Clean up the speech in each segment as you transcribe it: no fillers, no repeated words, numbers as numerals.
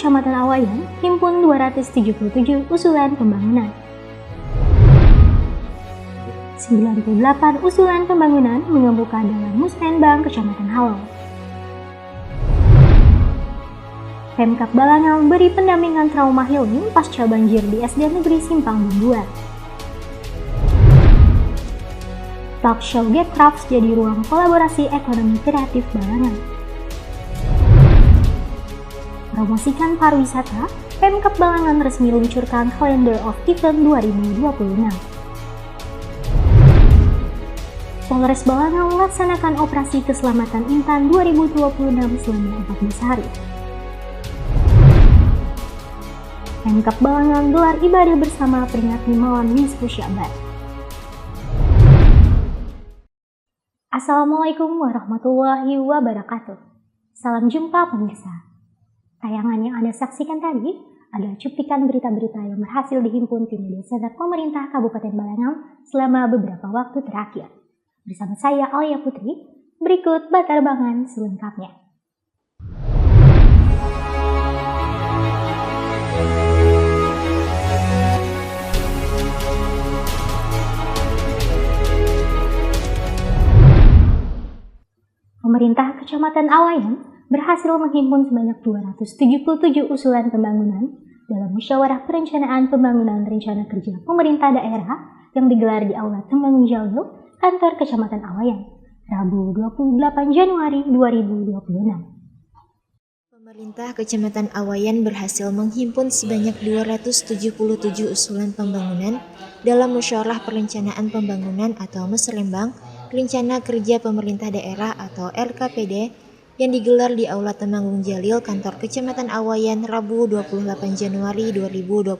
Kecamatan Awayan himpun 277 usulan pembangunan. 98 usulan pembangunan mengemuka dalam Musrenbang Kecamatan Halong. Pemkab Balangau beri pendampingan trauma healing pasca banjir di SD Negeri Simpang Bumbuan. Talk show Get Crafts jadi ruang kolaborasi ekonomi kreatif Balangau. Promosikan pariwisata, Pemkab Balangau resmi luncurkan Calendar of Event 2026. Polres Balangau laksanakan operasi keselamatan Intan 2026 selama 14 hari. Pemkab Balangau gelar ibadah bersama peringati malam nisfu Sya'ban. Assalamualaikum warahmatullahi wabarakatuh. Salam jumpa pemirsa. Tayangan yang Anda saksikan tadi adalah cuplikan berita-berita yang berhasil dihimpun tim media center pemerintah Kabupaten Balangau selama beberapa waktu terakhir. Bersama saya Alia Putri, berikut batarbangan selengkapnya. Pemerintah Kecamatan Awayan berhasil menghimpun sebanyak 277 usulan pembangunan dalam musyawarah perencanaan pembangunan rencana kerja pemerintah daerah yang digelar di Aula Temanggung Jalil, kantor Kecamatan Awayan, Rabu 28 Januari 2026. Pemerintah Kecamatan Awayan berhasil menghimpun sebanyak 277 usulan pembangunan dalam musyawarah perencanaan pembangunan atau Musrembang Rencana Kerja Pemerintah Daerah atau RKPD yang digelar di Aula Temanggung Jalil, kantor Kecamatan Awayan, Rabu 28 Januari 2026.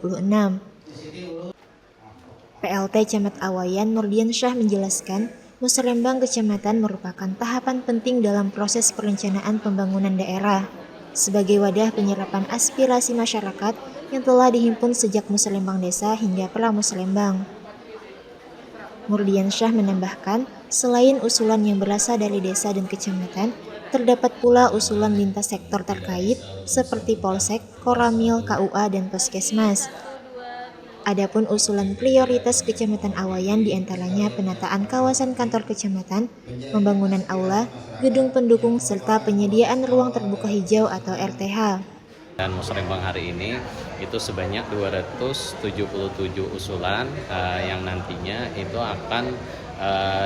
PLT Camat Awayan Nurdian Syah menjelaskan, Musrembang Kecamatan merupakan tahapan penting dalam proses perencanaan pembangunan daerah sebagai wadah penyerapan aspirasi masyarakat yang telah dihimpun sejak Musrembang Desa hingga Pramusrembang. Nurdian Syah menambahkan, selain usulan yang berasal dari desa dan kecamatan, terdapat pula usulan lintas sektor terkait seperti Polsek, Koramil, KUA, dan Puskesmas. Adapun usulan prioritas Kecamatan Awayan diantaranya penataan kawasan kantor kecamatan, pembangunan aula, gedung pendukung, serta penyediaan ruang terbuka hijau atau RTH. Dan Musrembang hari ini itu sebanyak 277 usulan yang nantinya itu akan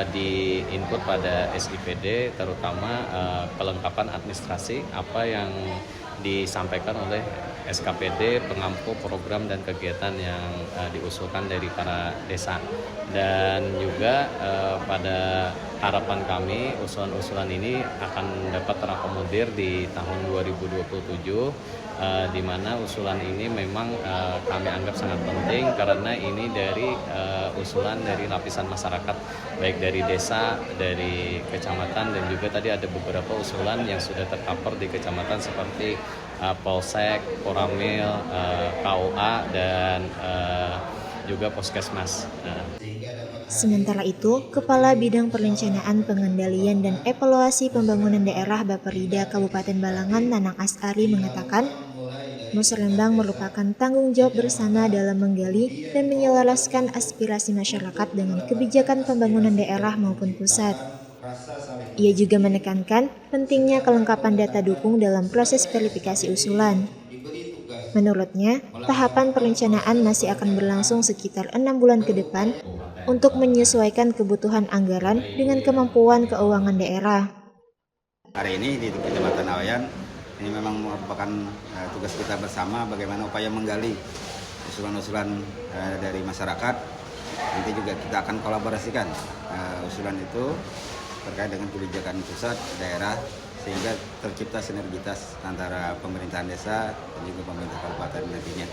di-input pada SIPD, terutama kelengkapan administrasi apa yang disampaikan oleh SKPD, pengampu program dan kegiatan yang diusulkan dari para desa. Dan juga pada harapan kami usulan-usulan ini akan dapat terakomodir di tahun 2027, di mana usulan ini memang kami anggap sangat penting karena ini dari usulan dari lapisan masyarakat, baik dari desa, dari kecamatan, dan juga tadi ada beberapa usulan yang sudah tercover di kecamatan seperti Polsek, Koramil, KUA, dan juga Puskesmas. Sementara itu, Kepala Bidang Perencanaan, Pengendalian, dan Evaluasi Pembangunan Daerah Bapperida Kabupaten Balangan Nanang Asari mengatakan, Musrembang merupakan tanggung jawab bersama dalam menggali dan menyelaraskan aspirasi masyarakat dengan kebijakan pembangunan daerah maupun pusat. Ia juga menekankan pentingnya kelengkapan data dukung dalam proses verifikasi usulan. Menurutnya, tahapan perencanaan masih akan berlangsung sekitar 6 bulan ke depan untuk menyesuaikan kebutuhan anggaran dengan kemampuan keuangan daerah. Hari ini di Kecamatan Awayan, ini memang merupakan tugas kita bersama bagaimana upaya menggali usulan-usulan dari masyarakat. Nanti juga kita akan kolaborasikan usulan itu terkait dengan kebijakan pusat, daerah, sehingga tercipta sinergitas antara pemerintahan desa dan juga pemerintah kabupaten nantinya.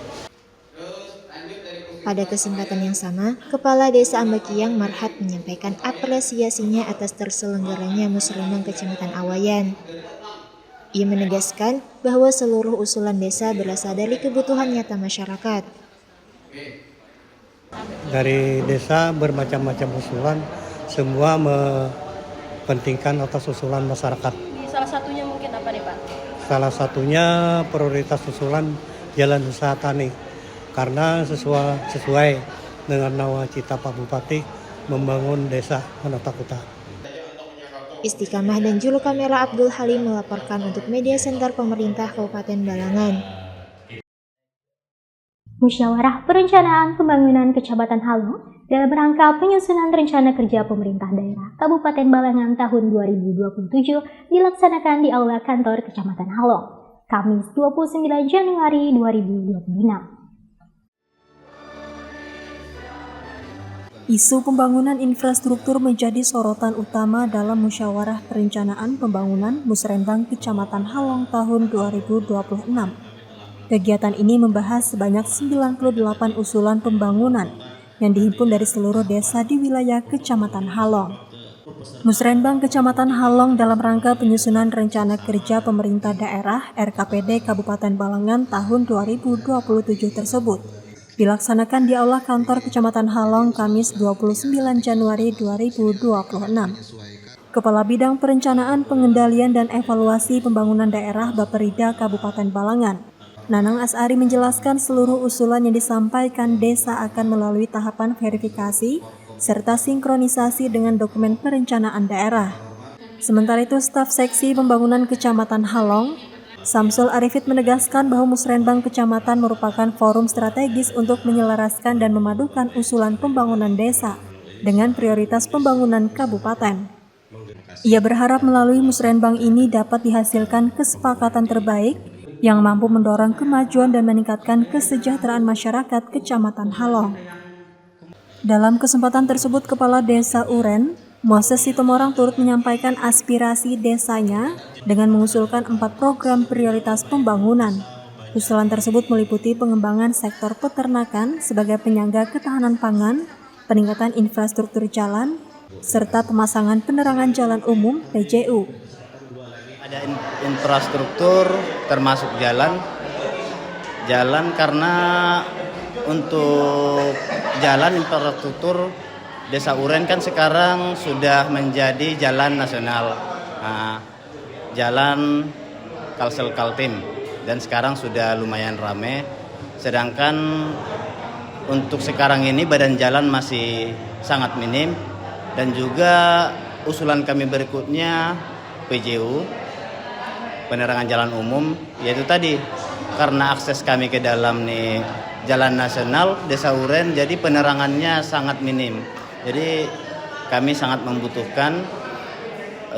Pada kesempatan yang sama, Kepala Desa Ambakiang Marhat menyampaikan apresiasinya atas terselenggaranya Musrembang Kecamatan Awayan. Ia menegaskan bahwa seluruh usulan desa berasal dari kebutuhan nyata masyarakat. Dari desa bermacam-macam usulan, semua pentingkan atas usulan masyarakat. Salah satunya mungkin apa nih Pak? Salah satunya prioritas usulan Jalan Usaha Tani, karena sesuai dengan nawacita Pak Bupati membangun desa menata kota. Istiqamah dan juru kamera Abdul Halim melaporkan untuk Media Center Pemerintah Kabupaten Balangan. Musyawarah Perencanaan Pembangunan Kecamatan Halong dalam rangka penyusunan rencana kerja pemerintah daerah Kabupaten Balangan tahun 2027 dilaksanakan di Aula Kantor Kecamatan Halong, Kamis 29 Januari 2026. Isu pembangunan infrastruktur menjadi sorotan utama dalam Musyawarah Perencanaan Pembangunan Musrembang Kecamatan Halong tahun 2026. Kegiatan ini membahas sebanyak 98 usulan pembangunan yang dihimpun dari seluruh desa di wilayah Kecamatan Halong. Musrembang Kecamatan Halong dalam rangka penyusunan rencana kerja pemerintah daerah RKPD Kabupaten Balangan tahun 2027 tersebut dilaksanakan di Aula Kantor Kecamatan Halong Kamis 29 Januari 2026. Kepala Bidang Perencanaan, Pengendalian dan Evaluasi Pembangunan Daerah Baperida Kabupaten Balangan, Nanang Asari menjelaskan seluruh usulan yang disampaikan desa akan melalui tahapan verifikasi serta sinkronisasi dengan dokumen perencanaan daerah. Sementara itu, staf seksi pembangunan Kecamatan Halong, Samsul Arifit menegaskan bahwa Musrembang Kecamatan merupakan forum strategis untuk menyelaraskan dan memadukan usulan pembangunan desa dengan prioritas pembangunan kabupaten. Ia berharap melalui Musrembang ini dapat dihasilkan kesepakatan terbaik yang mampu mendorong kemajuan dan meningkatkan kesejahteraan masyarakat Kecamatan Halong. Dalam kesempatan tersebut, Kepala Desa Uren, Moses Sitomorang turut menyampaikan aspirasi desanya dengan mengusulkan 4 program prioritas pembangunan. Usulan tersebut meliputi pengembangan sektor peternakan sebagai penyangga ketahanan pangan, peningkatan infrastruktur jalan, serta pemasangan penerangan jalan umum (PJU). Ada infrastruktur termasuk jalan karena untuk jalan infrastruktur Desa Uren kan sekarang sudah menjadi jalan nasional, jalan Kalsel Kaltim, dan sekarang sudah lumayan ramai. Sedangkan untuk sekarang ini badan jalan masih sangat minim, dan juga usulan kami berikutnya PJU, penerangan jalan umum, yaitu tadi karena akses kami ke dalam nih jalan nasional Desa Uren, jadi penerangannya sangat minim. Jadi kami sangat membutuhkan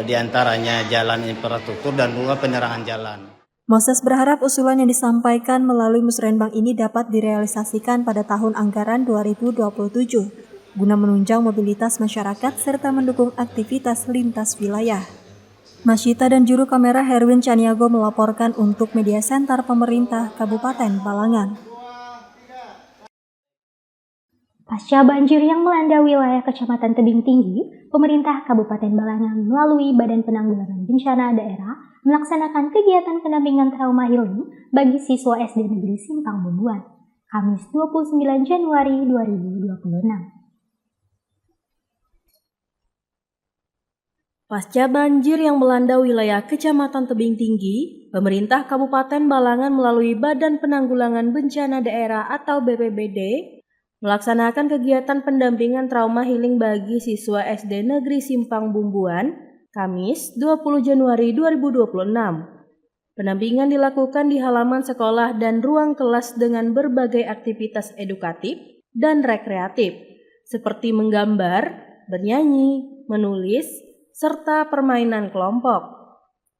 diantaranya jalan infrastruktur dan juga penerangan jalan. Moses berharap usulan yang disampaikan melalui Musrembang ini dapat direalisasikan pada tahun anggaran 2027 guna menunjang mobilitas masyarakat serta mendukung aktivitas lintas wilayah. Masyita dan juru kamera Herwin Caniago melaporkan untuk Media Center Pemerintah Kabupaten Balangan. Pasca banjir yang melanda wilayah Kecamatan Tebing Tinggi, pemerintah Kabupaten Balangan melalui Badan Penanggulangan Bencana Daerah melaksanakan kegiatan pendampingan trauma healing bagi siswa SD Negeri Simpang Bumbuan, Kamis 29 Januari 2026. Pasca banjir yang melanda wilayah Kecamatan Tebing Tinggi, pemerintah Kabupaten Balangan melalui Badan Penanggulangan Bencana Daerah atau BPBD melaksanakan kegiatan pendampingan trauma healing bagi siswa SD Negeri Simpang Bumbuan, Kamis 20 Januari 2026. Pendampingan dilakukan di halaman sekolah dan ruang kelas dengan berbagai aktivitas edukatif dan rekreatif, seperti menggambar, bernyanyi, menulis, serta permainan kelompok.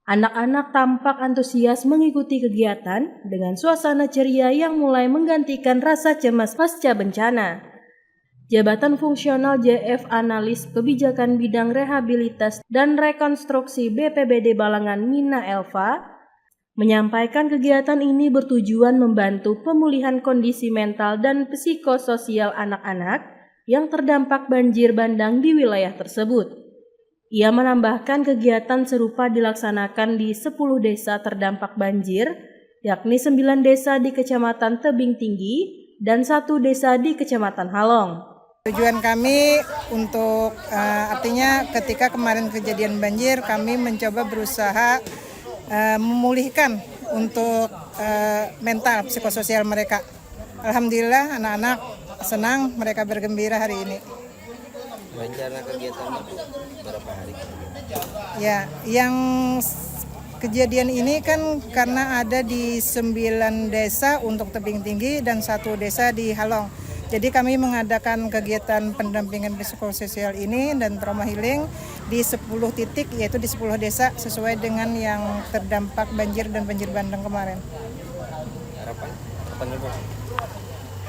Anak-anak tampak antusias mengikuti kegiatan dengan suasana ceria yang mulai menggantikan rasa cemas pasca bencana. Jabatan Fungsional JF Analis Kebijakan Bidang Rehabilitas dan Rekonstruksi BPBD Balangan Mina Elva menyampaikan kegiatan ini bertujuan membantu pemulihan kondisi mental dan psikososial anak-anak yang terdampak banjir bandang di wilayah tersebut. Ia menambahkan kegiatan serupa dilaksanakan di 10 desa terdampak banjir, yakni 9 desa di Kecamatan Tebing Tinggi dan 1 desa di Kecamatan Halong. Tujuan kami untuk artinya ketika kemarin kejadian banjir, kami mencoba berusaha memulihkan untuk mental psikososial mereka. Alhamdulillah anak-anak senang, mereka bergembira hari ini. Rencana kegiatannya berapa hari? Ya, yang kejadian ini kan karena ada di 9 desa untuk tebing tinggi dan 1 desa di Halong. Jadi kami mengadakan kegiatan pendampingan psikososial ini dan trauma healing di 10 titik, yaitu di 10 desa sesuai dengan yang terdampak banjir dan banjir bandang kemarin.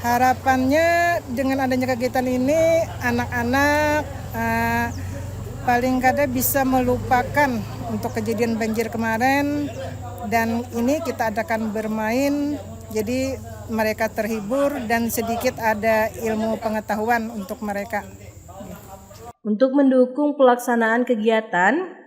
Harapannya dengan adanya kegiatan ini anak-anak paling kada bisa melupakan untuk kejadian banjir kemarin, dan ini kita adakan bermain, jadi mereka terhibur dan sedikit ada ilmu pengetahuan untuk mereka. Untuk mendukung pelaksanaan kegiatan,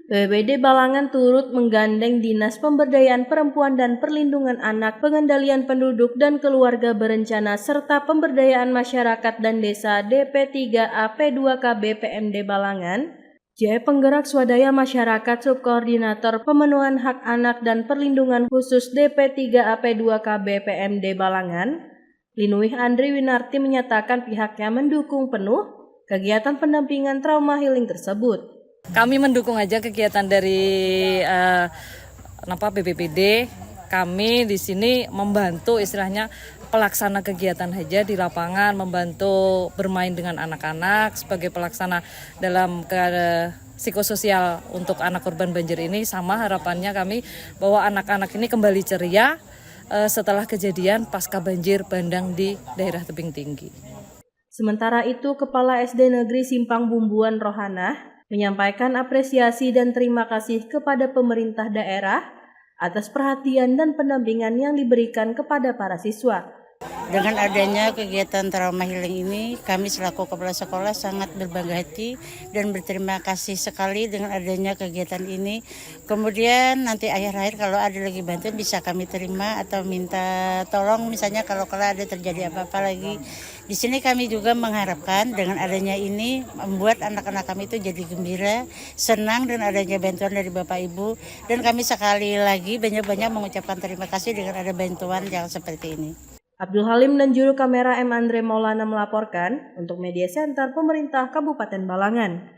BPBD Balangan turut menggandeng Dinas Pemberdayaan Perempuan dan Perlindungan Anak, Pengendalian Penduduk dan Keluarga Berencana, serta Pemberdayaan Masyarakat dan Desa DP3A P2KB PMD Balangan, Penggerak Swadaya Masyarakat Subkoordinator Pemenuhan Hak Anak dan Perlindungan Khusus DP3A P2KB PMD Balangan, Linuih Andri Winarti menyatakan pihaknya mendukung penuh kegiatan pendampingan trauma healing tersebut. Kami mendukung aja kegiatan dari BPBD. Kami di sini membantu istilahnya pelaksana kegiatan saja di lapangan, membantu bermain dengan anak-anak sebagai pelaksana dalam psikososial untuk anak korban banjir ini. Sama harapannya kami bahwa anak-anak ini kembali ceria setelah kejadian pasca banjir bandang di daerah tebing tinggi. Sementara itu, Kepala SD Negeri Simpang Bumbuan Rohanah menyampaikan apresiasi dan terima kasih kepada pemerintah daerah atas perhatian dan pendampingan yang diberikan kepada para siswa. Dengan adanya kegiatan trauma healing ini, kami selaku kepala sekolah sangat berbangga hati dan berterima kasih sekali dengan adanya kegiatan ini. Kemudian nanti akhir-akhir kalau ada lagi bantuan bisa kami terima atau minta tolong, misalnya kalau ada terjadi apa-apa lagi. Di sini kami juga mengharapkan dengan adanya ini membuat anak-anak kami itu jadi gembira, senang dengan adanya bantuan dari Bapak Ibu, dan kami sekali lagi banyak-banyak mengucapkan terima kasih dengan ada bantuan yang seperti ini. Abdul Halim dan juru kamera M. Andre Maulana melaporkan untuk Media Center Pemerintah Kabupaten Balangan.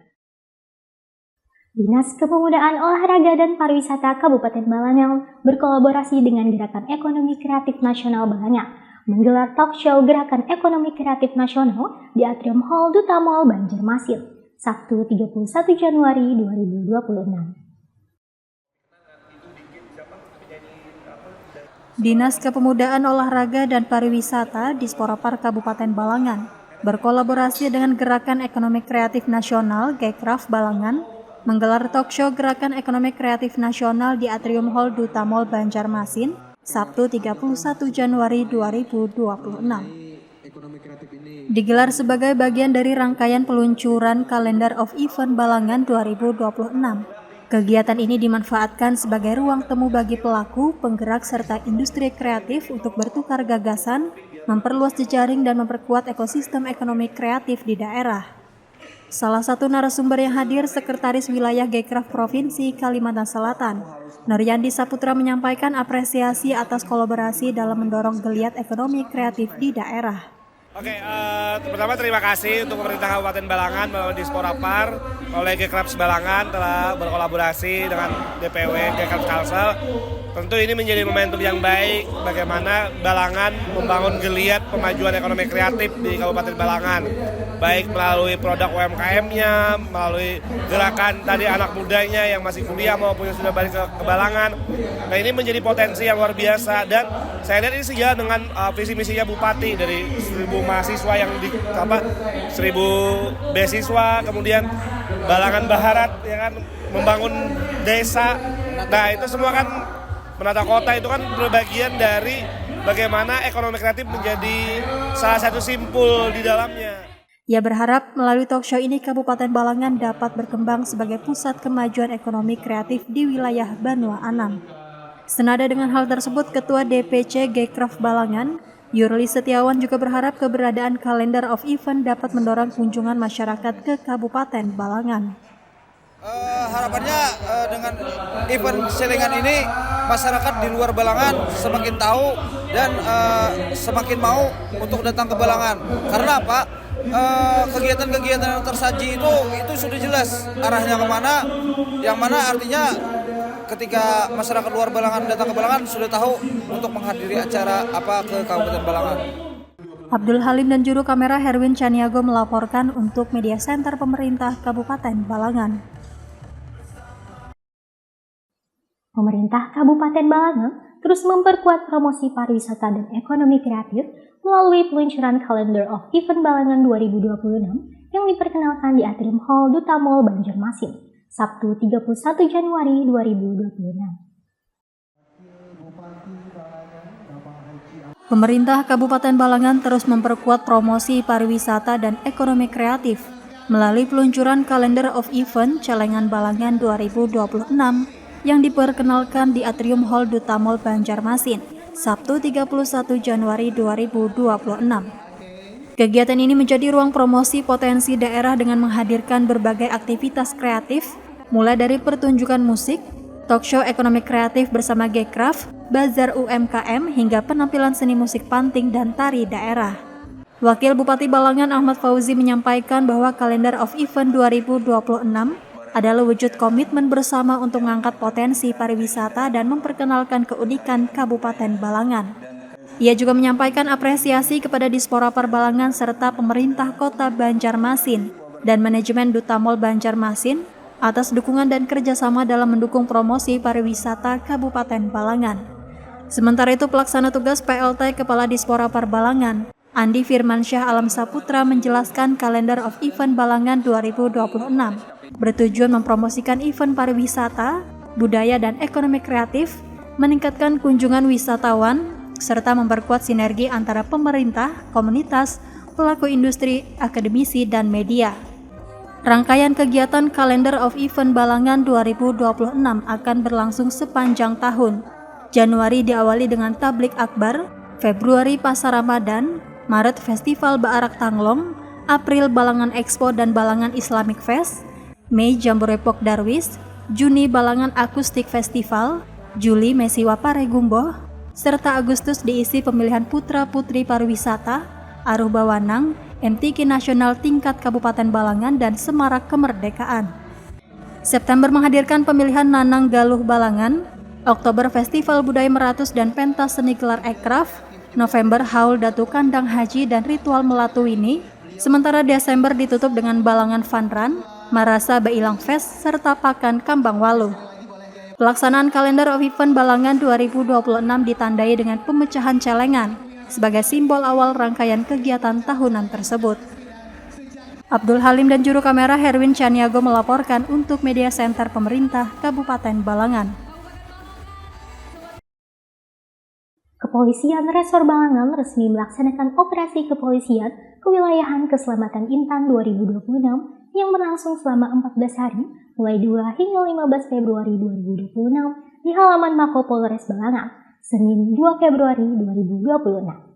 Dinas Kepemudaan Olahraga dan Pariwisata Kabupaten Balangan berkolaborasi dengan Gerakan Ekonomi Kreatif Nasional Balangan menggelar talk show Gerakan Ekonomi Kreatif Nasional di Atrium Hall Duta Mall Banjarmasin, Sabtu 31 Januari 2026. Dinas Kepemudaan Olahraga dan Pariwisata Disporapar Kabupaten Balangan berkolaborasi dengan Gerakan Ekonomi Kreatif Nasional Gekraf Balangan menggelar talk show Gerakan Ekonomi Kreatif Nasional di Atrium Hall Duta Mall Banjarmasin, Sabtu 31 Januari 2026. Digelar sebagai bagian dari rangkaian peluncuran Calendar of Event Balangan 2026. Kegiatan ini dimanfaatkan sebagai ruang temu bagi pelaku, penggerak, serta industri kreatif untuk bertukar gagasan, memperluas jejaring, dan memperkuat ekosistem ekonomi kreatif di daerah. Salah satu narasumber yang hadir, Sekretaris Wilayah Gekraf Provinsi Kalimantan Selatan, Nuryandi Saputra, menyampaikan apresiasi atas kolaborasi dalam mendorong geliat ekonomi kreatif di daerah. Pertama terima kasih untuk pemerintah Kabupaten Balangan melalui Disporapar oleh Gekraf Balangan telah berkolaborasi dengan DPW Gekraf Kalsel. Tentu ini menjadi momentum yang baik bagaimana Balangan membangun geliat pemajuan ekonomi kreatif di Kabupaten Balangan, baik melalui produk UMKM-nya, melalui gerakan tadi anak mudanya yang masih kuliah maupun yang sudah balik ke Balangan. Nah, ini menjadi potensi yang luar biasa, dan saya lihat ini sejalan dengan visi misinya Bupati dari 1.000 mahasiswa yang 1.000 beasiswa, kemudian Balangan Baharat ya kan, membangun desa. Nah, itu semua kan menata kota, itu kan berbagian dari bagaimana ekonomi kreatif menjadi salah satu simpul di dalamnya. Ia berharap melalui talk show ini Kabupaten Balangan dapat berkembang sebagai pusat kemajuan ekonomi kreatif di wilayah Banua Anam. Senada dengan hal tersebut, Ketua DPC Gekraf Balangan, Yurli Setiawan, juga berharap keberadaan Calendar of Event dapat mendorong kunjungan masyarakat ke Kabupaten Balangan. Harapannya dengan event selingan ini masyarakat di luar Balangan semakin tahu dan semakin mau untuk datang ke Balangan. Karena apa? Kegiatan-kegiatan yang tersaji itu sudah jelas arahnya kemana, yang mana artinya ketika masyarakat luar Balangan datang ke Balangan sudah tahu untuk menghadiri acara apa ke Kabupaten Balangan. Abdul Halim dan juru kamera Herwin Caniago melaporkan untuk Media Center Pemerintah Kabupaten Balangan. Pemerintah Kabupaten Balangan terus memperkuat promosi pariwisata dan ekonomi kreatif melalui peluncuran Calendar of Event Balangan 2026 yang diperkenalkan di Atrium Hall Duta Mall Banjarmasin, Sabtu 31 Januari 2026. Pemerintah Kabupaten Balangan terus memperkuat promosi pariwisata dan ekonomi kreatif melalui peluncuran Calendar of Event Celengan Balangan 2026 yang diperkenalkan di Atrium Hall Duta Mall Banjarmasin, Sabtu 31 Januari 2026. Kegiatan ini menjadi ruang promosi potensi daerah dengan menghadirkan berbagai aktivitas kreatif, mulai dari pertunjukan musik, talk show ekonomi kreatif bersama G-Craft, bazar UMKM, hingga penampilan seni musik panting dan tari daerah. Wakil Bupati Balangan Ahmad Fauzi menyampaikan bahwa Calendar of Event 2026 adalah wujud komitmen bersama untuk mengangkat potensi pariwisata dan memperkenalkan keunikan Kabupaten Balangan. Ia juga menyampaikan apresiasi kepada Dispora Balangan serta pemerintah Kota Banjarmasin dan manajemen Duta Mall Banjarmasin atas dukungan dan kerjasama dalam mendukung promosi pariwisata Kabupaten Balangan. Sementara itu, pelaksana tugas PLT Kepala Dispora Balangan, Andi Firmansyah Alam Saputra menjelaskan Calendar of Event Balangan 2026 bertujuan mempromosikan event pariwisata, budaya dan ekonomi kreatif, meningkatkan kunjungan wisatawan, serta memperkuat sinergi antara pemerintah, komunitas, pelaku industri, akademisi, dan media. Rangkaian kegiatan Calendar of Event Balangan 2026 akan berlangsung sepanjang tahun. Januari diawali dengan Tablik Akbar, Februari Pasar Ramadan, Maret Festival Baarak Tanglong, April Balangan Expo dan Balangan Islamic Fest, Mei Jambore Pok Darwis, Juni Balangan Akustik Festival, Juli Mesiwa Paregumboh, serta Agustus diisi pemilihan putra-putri pariwisata, Aruh Bawanang, MTQ Nasional tingkat Kabupaten Balangan dan Semarak Kemerdekaan. September menghadirkan pemilihan Nanang Galuh Balangan, Oktober Festival Budaya Meratus dan Pentas Seni Gelar Ekraf, November Haul Datu Kandang Haji dan Ritual Melatuwini, sementara Desember ditutup dengan Balangan Fun Run, Marasa Bailang Fest, serta Pakan Kambang Waluh. Pelaksanaan Calendar of Event Balangan 2026 ditandai dengan pemecahan celengan sebagai simbol awal rangkaian kegiatan tahunan tersebut. Abdul Halim dan juru kamera Herwin Caniago melaporkan untuk Media Center Pemerintah Kabupaten Balangan. Kepolisian Resor Balangan resmi melaksanakan operasi kepolisian Kewilayahan Keselamatan Intan 2026 yang berlangsung selama 14 hari, mulai 2 hingga 15 Februari 2026 di halaman Mako Polres Balangan, Senin 2 Februari 2026.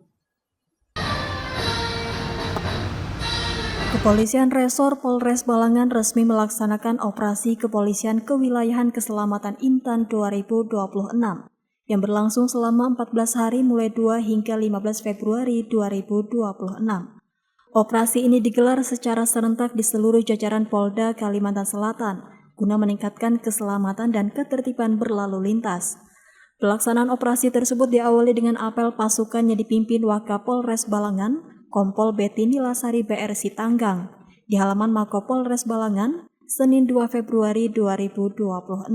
Kepolisian Resor Polres Balangan resmi melaksanakan operasi kepolisian Kewilayahan Keselamatan Intan 2026 yang berlangsung selama 14 hari mulai 2 hingga 15 Februari 2026. Operasi ini digelar secara serentak di seluruh jajaran Polda Kalimantan Selatan guna meningkatkan keselamatan dan ketertiban berlalu lintas. Pelaksanaan operasi tersebut diawali dengan apel pasukan yang dipimpin Wakapolres Balangan, Kompol Betty Nilasari BR Sitanggang, di halaman Mako Polres Balangan, Senin 2 Februari 2026.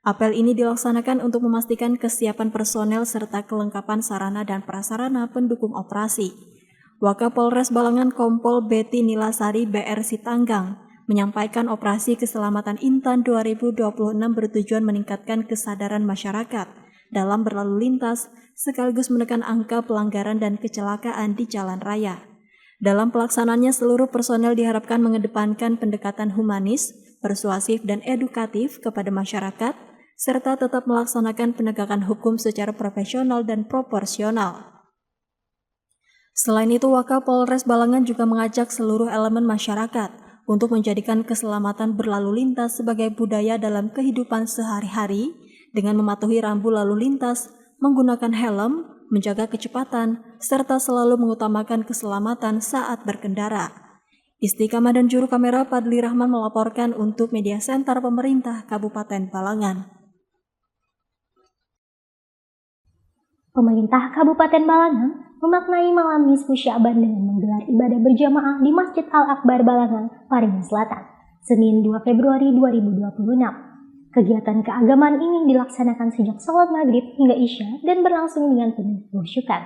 Apel ini dilaksanakan untuk memastikan kesiapan personel serta kelengkapan sarana dan prasarana pendukung operasi. Wakapolres Balangan Kompol Betty Nilasari BR Sitanggang menyampaikan operasi keselamatan Intan 2026 bertujuan meningkatkan kesadaran masyarakat dalam berlalu lintas sekaligus menekan angka pelanggaran dan kecelakaan di jalan raya. Dalam pelaksanaannya, seluruh personel diharapkan mengedepankan pendekatan humanis, persuasif, dan edukatif kepada masyarakat, serta tetap melaksanakan penegakan hukum secara profesional dan proporsional. Selain itu, Wakapolres Balangan juga mengajak seluruh elemen masyarakat untuk menjadikan keselamatan berlalu lintas sebagai budaya dalam kehidupan sehari-hari dengan mematuhi rambu lalu lintas, menggunakan helm, menjaga kecepatan, serta selalu mengutamakan keselamatan saat berkendara. Istiqamah dan juru kamera Padli Rahman melaporkan untuk Media Center Pemerintah Kabupaten Balangan. Pemerintah Kabupaten Balangan memaknai malam nisfu Sya'ban dengan menggelar ibadah berjamaah di Masjid Al-Akbar Balangan, Paringan Selatan, Senin 2 Februari 2026. Kegiatan keagamaan ini dilaksanakan sejak sholat maghrib hingga isya dan berlangsung dengan penuh khusyukan.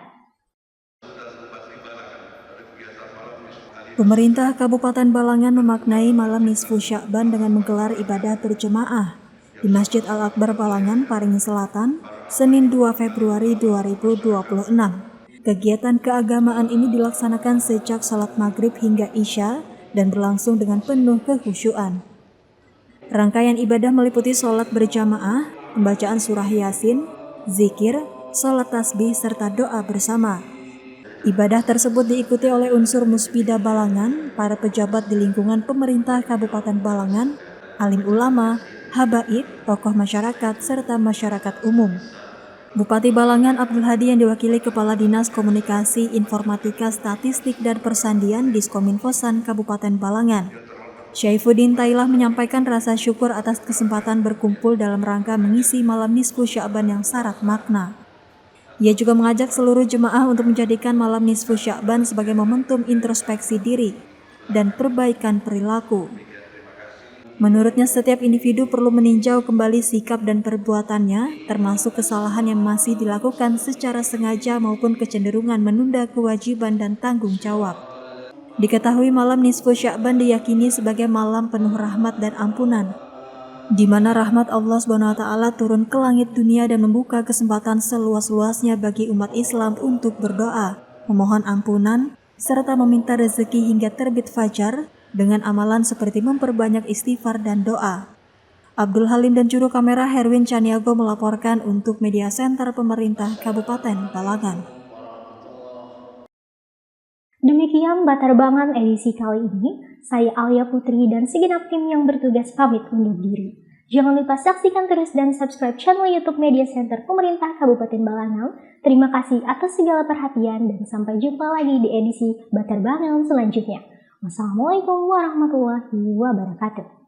Pemerintah Kabupaten Balangan memaknai malam nisfu Sya'ban dengan menggelar ibadah berjamaah di Masjid Al-Akbar Balangan, Paringan Selatan, Senin 2 Februari 2026. Kegiatan keagamaan ini dilaksanakan sejak sholat maghrib hingga isya dan berlangsung dengan penuh kekhusyuan. Rangkaian ibadah meliputi sholat berjamaah, pembacaan surah Yasin, zikir, sholat tasbih, serta doa bersama. Ibadah tersebut diikuti oleh unsur Muspida Balangan, para pejabat di lingkungan pemerintah Kabupaten Balangan, alim ulama, habaib, tokoh masyarakat, serta masyarakat umum. Bupati Balangan Abdul Hadi yang diwakili Kepala Dinas Komunikasi, Informatika, Statistik, dan Persandian Diskominfosan Kabupaten Balangan, Syaifuddin Tailah menyampaikan rasa syukur atas kesempatan berkumpul dalam rangka mengisi malam nisfu Sya'ban yang syarat makna. Ia juga mengajak seluruh jemaah untuk menjadikan malam nisfu Sya'ban sebagai momentum introspeksi diri dan perbaikan perilaku. Menurutnya, setiap individu perlu meninjau kembali sikap dan perbuatannya, termasuk kesalahan yang masih dilakukan secara sengaja maupun kecenderungan menunda kewajiban dan tanggung jawab. Diketahui malam nisfu Sya'ban diyakini sebagai malam penuh rahmat dan ampunan, di mana rahmat Allah SWT turun ke langit dunia dan membuka kesempatan seluas-luasnya bagi umat Islam untuk berdoa, memohon ampunan, serta meminta rezeki hingga terbit fajar, dengan amalan seperti memperbanyak istighfar dan doa. Abdul Halim dan juru kamera Herwin Caniago melaporkan untuk Media Center Pemerintah Kabupaten Balangan. Demikian Batarbangan edisi kali ini. Saya Alia Putri dan segenap tim yang bertugas pamit undur diri. Jangan lupa saksikan terus dan subscribe channel YouTube Media Center Pemerintah Kabupaten Balangan. Terima kasih atas segala perhatian dan sampai jumpa lagi di edisi Batarbangan selanjutnya. Wassalamualaikum warahmatullahi wabarakatuh.